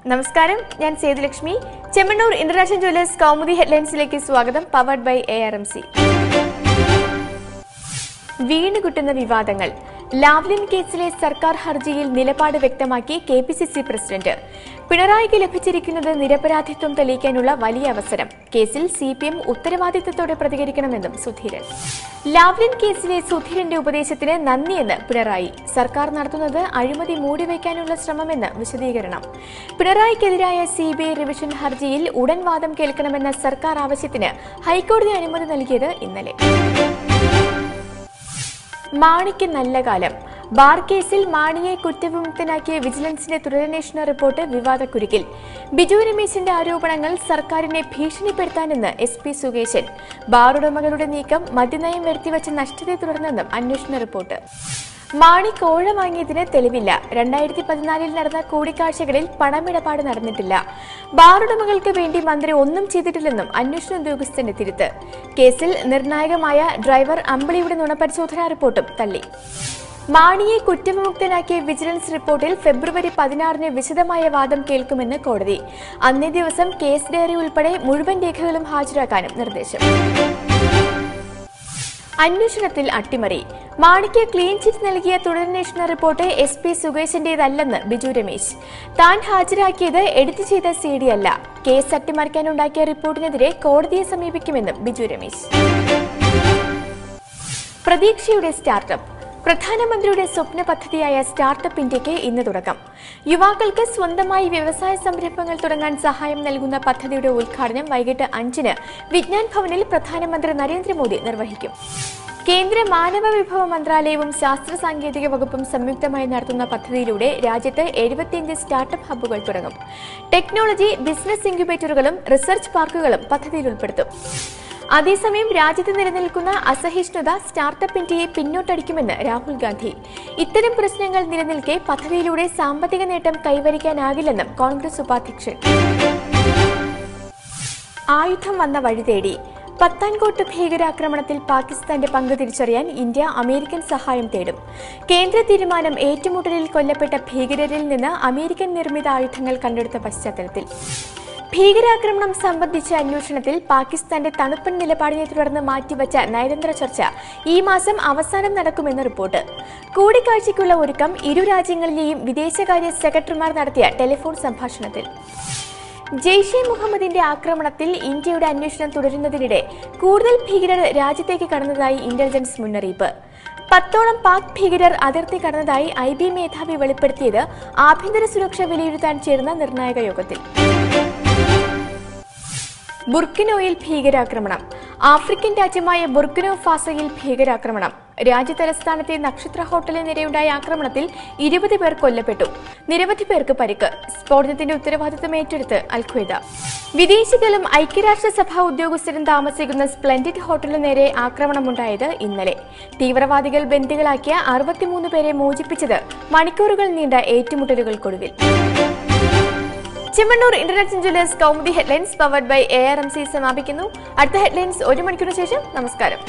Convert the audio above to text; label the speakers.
Speaker 1: നമസ്കാരം, ഞാൻ Sethulakshmi. Chemmanur international jewellers Kaumudi ഹെഡ്ലൈൻസിലേക്ക് സ്വാഗതം. Powered by ARMC. വീണുകിട്ടുന്ന വിവാദങ്ങൾ. ലാവ്ലിൻ കേസിലെ സർക്കാർ ഹർജിയിൽ നിലപാട് വ്യക്തമാക്കി KPCC പ്രസിഡന്റ്. പിണറായിക്ക് ലഭിച്ചിരിക്കുന്നത് നിരപരാധിത്വം തെളിയിക്കാനുള്ള വലിയ അവസരം. കേസിൽ CPM ഉത്തരവാദിത്തത്തോടെ പ്രതികരിക്കണമെന്നും സുധീരൻ. ലാവ്ലിൻ കേസിലെ സുധീരന്റെ ഉപദേശത്തിന് നന്ദിയെന്ന് പിണറായി. സർക്കാർ നടത്തുന്നത് അഴിമതി മൂടിവെക്കാനുള്ള ശ്രമമെന്ന് വിശദീകരണം. പിണറായിക്കെതിരായ CBI റിവിഷൻ ഹർജിയിൽ ഉടൻ വാദം കേൾക്കണമെന്ന സർക്കാർ ആവശ്യത്തിന് ഹൈക്കോടതി അനുമതി നൽകിയത് ഇന്നലെ. മാണിക്ക് നല്ല കാലം. ബാർ കേസിൽ മാണിയെ കുറ്റവിമുക്തനാക്കിയ വിജിലൻസിന്റെ തുടരന്വേഷണ റിപ്പോർട്ട് വിവാദക്കുരുക്കിൽ. ബിജു രമേശിന്റെ ആരോപണങ്ങൾ സർക്കാരിനെ ഭീഷണിപ്പെടുത്താനെന്ന് SP സുകേശൻ. ബാർ ഉടമകളുടെ നീക്കം മദ്യനയം വരുത്തിവച്ച നഷ്ടത്തെ തുടർന്നെന്നും അന്വേഷണ റിപ്പോർട്ട്. മാണി കോഴ വാങ്ങിയതിന് തെളിവില്ല. 2014 നടന്ന കൂടിക്കാഴ്ചകളിൽ പണമിടപാട് നടന്നിട്ടില്ല. ബാർ ഉടമകൾക്ക് വേണ്ടി മന്ത്രി ഒന്നും ചെയ്തിട്ടില്ലെന്നും അന്വേഷണ ഉദ്യോഗസ്ഥന്റെ തിരുത്ത്. കേസിൽ നിർണായകമായ ഡ്രൈവർ അമ്പിളിയുടെ നുണപരിശോധനാ റിപ്പോർട്ടും തള്ളി. മാണിയെ കുറ്റവിമുക്തനാക്കിയ വിജിലൻസ് റിപ്പോർട്ടിൽ ഫെബ്രുവരി 16 വിശദമായ വാദം കേൾക്കുമെന്ന് കോടതി. അന്നേ ദിവസം കേസ് ഡയറി ഉൾപ്പെടെ മുഴുവൻ രേഖകളും ഹാജരാക്കാനും നിർദ്ദേശം. അന്വേഷണത്തിൽ അട്ടിമറി. മാണിക്ക് ക്ലീൻ ചിറ്റ് നൽകിയ തുടരന്വേഷണ റിപ്പോർട്ട് SP സുകേശന്റേതല്ലെന്ന് ബിജു രമേശ്. താൻ ഹാജരാക്കിയത് എഡിറ്റ് ചെയ്ത CD അല്ല. കേസ് അട്ടിമറിക്കാനുണ്ടാക്കിയ റിപ്പോർട്ടിനെതിരെ കോടതിയെ സമീപിക്കുമെന്നും ബിജു രമേശ്. പ്രതീക്ഷയുടെ സ്റ്റാർട്ടപ്പ്. പ്രധാനമന്ത്രിയുടെ സ്വപ്ന പദ്ധതിയായ സ്റ്റാർട്ടപ്പ് ഇന്ത്യക്ക് ഇന്ന് തുടക്കം. യുവാക്കൾക്ക് സ്വന്തമായി വ്യവസായ സംരംഭങ്ങൾ തുടങ്ങാൻ സഹായം നൽകുന്ന പദ്ധതിയുടെ ഉദ്ഘാടനം വൈകിട്ട് 5-ന് വിജ്ഞാൻ ഭവനിൽ പ്രധാനമന്ത്രി നരേന്ദ്രമോദി നിർവഹിക്കും. കേന്ദ്ര മാനവ വിഭവ മന്ത്രാലയവും ശാസ്ത്ര സാങ്കേതിക വകുപ്പും സംയുക്തമായി നടത്തുന്ന പദ്ധതിയിലൂടെ രാജ്യത്ത് 75 സ്റ്റാർട്ടപ്പ് ഹബ്ബുകൾ തുടങ്ങും. ടെക്നോളജി, ബിസിനസ് ഇൻക്യുബേറ്ററുകളും റിസർച്ച് പാർക്കുകളും പദ്ധതിയിൽ ഉൾപ്പെടുത്തും. അതേസമയം രാജ്യത്ത് നിലനിൽക്കുന്ന അസഹിഷ്ണുത സ്റ്റാർട്ടപ്പ് ഇന്ത്യയെ പിന്നോട്ടടിക്കുമെന്ന് രാഹുൽ ഗാന്ധി. ഇത്തരം പ്രശ്നങ്ങൾ നിലനിൽക്കെ പദ്ധതിയിലൂടെ സാമ്പത്തിക നേട്ടം കൈവരിക്കാനാകില്ലെന്നും കോൺഗ്രസ് ഉപാധ്യക്ഷൻ. ആയുധം വന്ന വഴി തേടി. പത്താൻകോട്ട് ഭീകരാക്രമണത്തിൽ പാകിസ്ഥാന്റെ പങ്ക് തിരിച്ചറിയാൻ ഇന്ത്യ അമേരിക്കൻ സഹായം തേടും. കേന്ദ്ര തീരുമാനം ഏറ്റുമുട്ടലിൽ കൊല്ലപ്പെട്ട ഭീകരരിൽ നിന്ന് അമേരിക്കൻ നിർമ്മിത ആയുധങ്ങൾ കണ്ടെടുത്ത പശ്ചാത്തലത്തിൽ. ഭീകരാക്രമണം സംബന്ധിച്ച അന്വേഷണത്തിൽ പാകിസ്ഥാന്റെ തണുപ്പൻ നിലപാടിനെ തുടർന്ന് മാറ്റിവച്ച നയതന്ത്ര ചർച്ച ഈ മാസം അവസാനം നടക്കുമെന്ന് റിപ്പോർട്ട്. കൂടിക്കാഴ്ചയ്ക്കുള്ള ഒരുക്കം ഇരു രാജ്യങ്ങളിലെയും വിദേശകാര്യ സെക്രട്ടറിമാർ നടത്തിയ ടെലിഫോൺ സംഭാഷണത്തിൽ. ജെയ്ഷെ മുഹമ്മദിന്റെ ആക്രമണത്തിൽ ഇന്ത്യയുടെ അന്വേഷണം തുടരുന്നതിനിടെ കൂടുതൽ ഭീകരർ രാജ്യത്തേക്ക് കടന്നതായി ഇന്റലിജൻസ് മുന്നറിയിപ്പ്. 10ഓളം പാക് ഭീകരർ അതിർത്തി കടന്നതായി IB മേധാവി വെളിപ്പെടുത്തിയത് ആഭ്യന്തര സുരക്ഷ വിലയിരുത്താൻ ചേർന്ന നിർണായക യോഗത്തിൽ. ബുർക്കിനോയിൽ ഭീകരാക്രമണം. ആഫ്രിക്കൻ രാജ്യമായ ബുർക്കിനോ ഫാസോയിൽ ഭീകരാക്രമണം. രാജ്യതലസ്ഥാനത്തെ നക്ഷത്ര ഹോട്ടലിന് നേരെയുണ്ടായ ആക്രമണത്തിൽ 20 പേർ കൊല്ലപ്പെട്ടു. നിരവധി പേർക്ക് പരിക്ക്. സ്ഫോടനത്തിന്റെ ഉത്തരവാദിത്തം ഏറ്റെടുത്ത് അൽ-ഖ്വയ്ദ. വിദേശികളും ഐക്യരാഷ്ട്രസഭാ ഉദ്യോഗസ്ഥരും താമസിക്കുന്ന സ്പ്ലെൻഡിഡ് ഹോട്ടലിന് നേരെ ആക്രമണമുണ്ടായത് ഇന്നലെ. തീവ്രവാദികൾ ബന്ദികളാക്കിയ 63 പേരെ മോചിപ്പിച്ചത് മണിക്കൂറുകൾ നീണ്ട ഏറ്റുമുട്ടലുകൾക്കൊടുവിൽ. Chemmanur international jewellers Kaumudi headlines powered by ARMC സമാപിക്കുന്നു. അടുത്ത ഹെഡ്ലൈൻസ് 1 മണിക്കൂറിന് ശേഷം. നമസ്കാരം.